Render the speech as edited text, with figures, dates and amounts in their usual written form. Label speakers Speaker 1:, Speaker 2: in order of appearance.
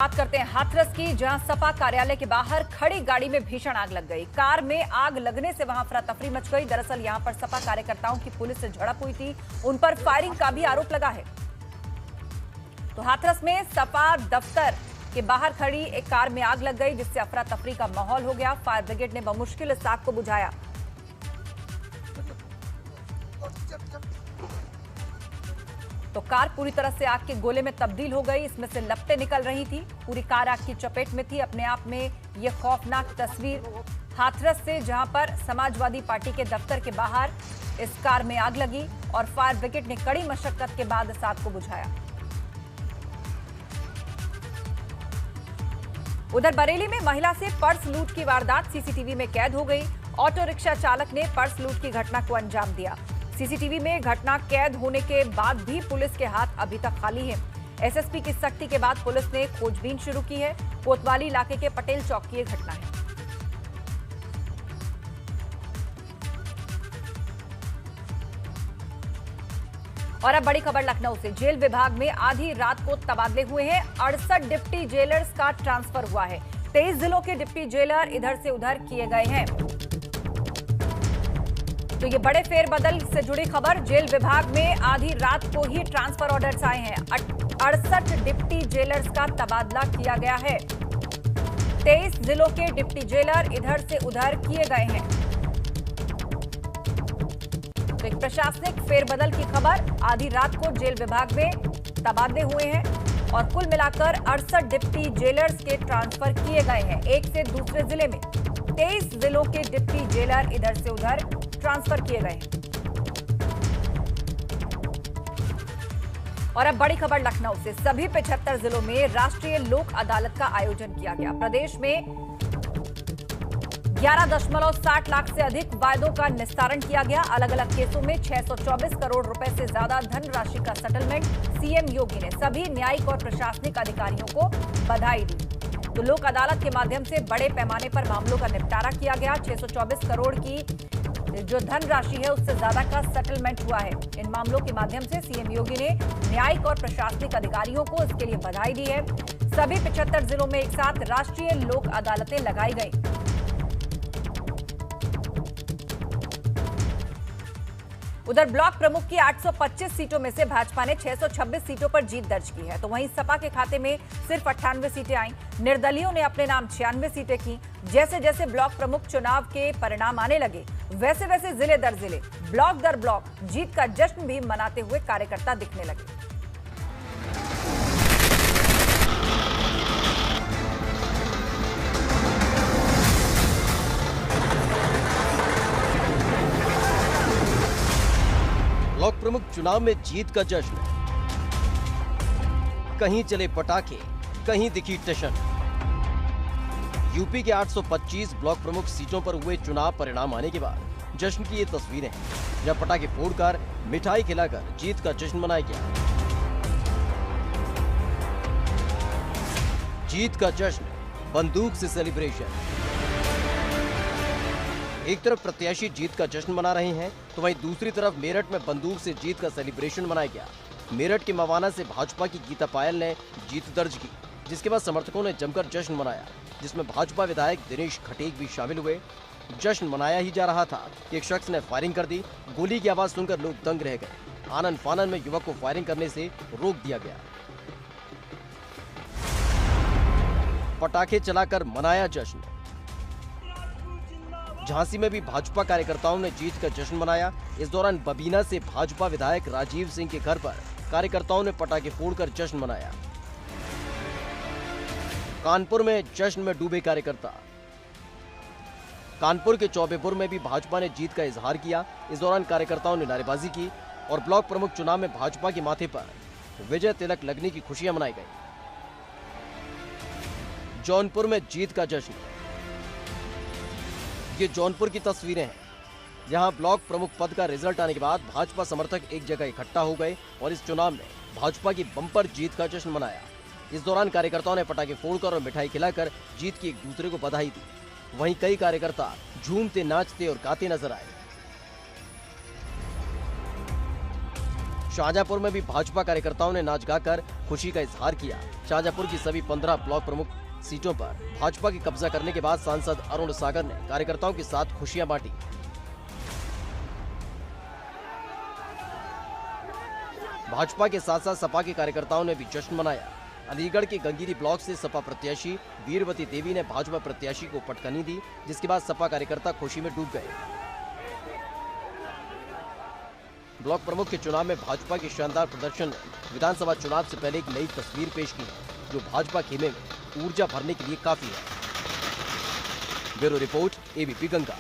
Speaker 1: बात करते हैं हाथरस की, जहां सपा कार्यालय के बाहर खड़ी गाड़ी में भीषण आग लग गई। कार में आग लगने से वहां अफरा तफरी मच गई। दरअसल यहां पर सपा कार्यकर्ताओं की पुलिस से झड़प हुई थी, उन पर फायरिंग का भी आरोप लगा है। तो हाथरस में सपा दफ्तर के बाहर खड़ी एक कार में आग लग गई, जिससे अफरा तफरी का माहौल हो गया। फायर ब्रिगेड ने बमुश्किल इस आग को बुझाया। तो कार पूरी तरह से आग के गोले में तब्दील हो गई। इसमें से लपटें निकल रही थी। पूरी कार आग की चपेट में थी। अपने आप में यह खौफनाक तस्वीर हाथरस से, जहां पर समाजवादी पार्टी के दफ्तर के बाहर इस कार में आग लगी और फायर ब्रिगेड ने कड़ी मशक्कत के बाद इस आग को बुझाया। उधर बरेली में महिला से पर्स लूट की वारदात सीसीटीवी में कैद हो गई। ऑटो रिक्शा चालक ने पर्स लूट की घटना को अंजाम दिया। सीसीटीवी में घटना कैद होने के बाद भी पुलिस के हाथ अभी तक खाली है। एसएसपी की सख्ती के बाद पुलिस ने खोजबीन शुरू की है। कोतवाली इलाके के पटेल चौक की यह घटना है। और अब बड़ी खबर लखनऊ से। जेल विभाग में आधी रात को तबादले हुए हैं। 68 डिप्टी जेलर्स का ट्रांसफर हुआ है। 23 जिलों के डिप्टी जेलर इधर से उधर किए गए हैं। तो ये बड़े फेरबदल से जुड़ी खबर। जेल विभाग में आधी रात को ही ट्रांसफर ऑर्डर्स आए हैं। 68 डिप्टी जेलर्स का तबादला किया गया है। 23 जिलों के डिप्टी जेलर इधर से उधर किए गए हैं। तो एक प्रशासनिक फेरबदल की खबर। आधी रात को जेल विभाग में तबादले हुए हैं और कुल मिलाकर 68 डिप्टी जेलर्स के ट्रांसफर किए गए हैं, एक से दूसरे जिले में। 23 जिलों के डिप्टी जेलर इधर से उधर ट्रांसफर किए गए हैं। और अब बड़ी खबर लखनऊ से। सभी 75 जिलों में राष्ट्रीय लोक अदालत का आयोजन किया गया। प्रदेश में 11.60 लाख से अधिक वायदों का निस्तारण किया गया। अलग अलग केसों में 624 करोड़ रुपए से ज्यादा धनराशि का सेटलमेंट। सीएम योगी ने सभी न्यायिक और प्रशासनिक अधिकारियों को बधाई दी। तो लोक अदालत के माध्यम से बड़े पैमाने पर मामलों का निपटारा किया गया। 624 करोड़ की जो धनराशि है उससे ज्यादा का सेटलमेंट हुआ है। इन मामलों के माध्यम से सीएम योगी ने न्यायिक और प्रशासनिक अधिकारियों को इसके लिए बधाई दी है। सभी 75 जिलों में एक साथ राष्ट्रीय लोक अदालतें लगाई गई। उधर ब्लॉक प्रमुख की 825 सीटों में से भाजपा ने 626 सीटों पर जीत दर्ज की है। तो वहीं सपा के खाते में सिर्फ 98 सीटें आईं। निर्दलियों ने अपने नाम 96 सीटें की। जैसे जैसे ब्लॉक प्रमुख चुनाव के परिणाम आने लगे, वैसे वैसे जिले दर जिले, ब्लॉक दर ब्लॉक जीत का जश्न भी मनाते हुए कार्यकर्ता दिखने लगे।
Speaker 2: ब्लॉक प्रमुख चुनाव में जीत का जश्न। कहीं चले पटाखे, कहीं दिखी टशन। यूपी के 825 ब्लॉक प्रमुख सीटों पर हुए चुनाव परिणाम आने के बाद जश्न की ये तस्वीरें हैं, जब पटाखे फोड़कर, मिठाई खिलाकर जीत का जश्न मनाया गया। जीत का जश्न, बंदूक से सेलिब्रेशन। एक तरफ प्रत्याशी जीत का जश्न मना रहे हैं, तो वहीं दूसरी तरफ मेरठ में बंदूक से जीत का सेलिब्रेशन मनाया गया। मेरठ के मवाना से भाजपा की गीता पायल ने जीत दर्ज की, जिसके बाद समर्थकों ने जमकर जश्न मनाया, जिसमें भाजपा विधायक दिनेश खटीक भी शामिल हुए। जश्न मनाया ही जा रहा था कि एक शख्स ने फायरिंग कर दी। गोली की आवाज सुनकर लोग दंग रह गए। आनन फानन में युवक को फायरिंग करने से रोक दिया गया। पटाखे चलाकर मनाया जश्न। झांसी में भी भाजपा कार्यकर्ताओं ने जीत का जश्न मनाया। इस दौरान बबीना से भाजपा विधायक राजीव सिंह के घर पर कार्यकर्ताओं ने पटाखे फोड़कर जश्न मनाया। कानपुर में जश्न में डूबे कार्यकर्ता। कानपुर के चौबेपुर में भी भाजपा ने जीत का इजहार किया। इस दौरान कार्यकर्ताओं ने नारेबाजी की और ब्लॉक प्रमुख चुनाव में भाजपा के माथे पर विजय तिलक लगने की खुशियां मनाई गई। जौनपुर में जीत का जश्न। ये जौनपुर की तस्वीरें हैं, जहां ब्लॉक प्रमुख पद का रिजल्ट आने के बाद भाजपा समर्थक एक जगह इकट्ठा हो गए और इस चुनाव में भाजपा की बम्पर जीत का जश्न मनाया। इस दौरान कार्यकर्ताओं ने पटाखे फोड़कर और मिठाई खिलाकर जीत की एक दूसरे को बधाई दी। वहीं कई कार्यकर्ता झूमते, नाचते और गाते नजर आए। शाहजहांपुर में भी भाजपा कार्यकर्ताओं ने नाच गाकर खुशी का इजहार किया। शाहजहांपुर की सभी 15 ब्लॉक प्रमुख सीटों पर भाजपा की कब्जा करने के बाद सांसद अरुण सागर ने कार्यकर्ताओं के साथ खुशियां बांटी। भाजपा के साथ साथ सपा के कार्यकर्ताओं ने भी जश्न मनाया। अलीगढ़ के गंगीरी ब्लॉक से सपा प्रत्याशी वीरवती देवी ने भाजपा प्रत्याशी को पटकनी दी, जिसके बाद सपा कार्यकर्ता खुशी में डूब गए। ब्लॉक प्रमुख के चुनाव में भाजपा के शानदार प्रदर्शन ने विधानसभा चुनाव से पहले एक नई तस्वीर पेश की है, जो भाजपा खेमे में ऊर्जा भरने के लिए काफी है। Bureau report, ABP Ganga.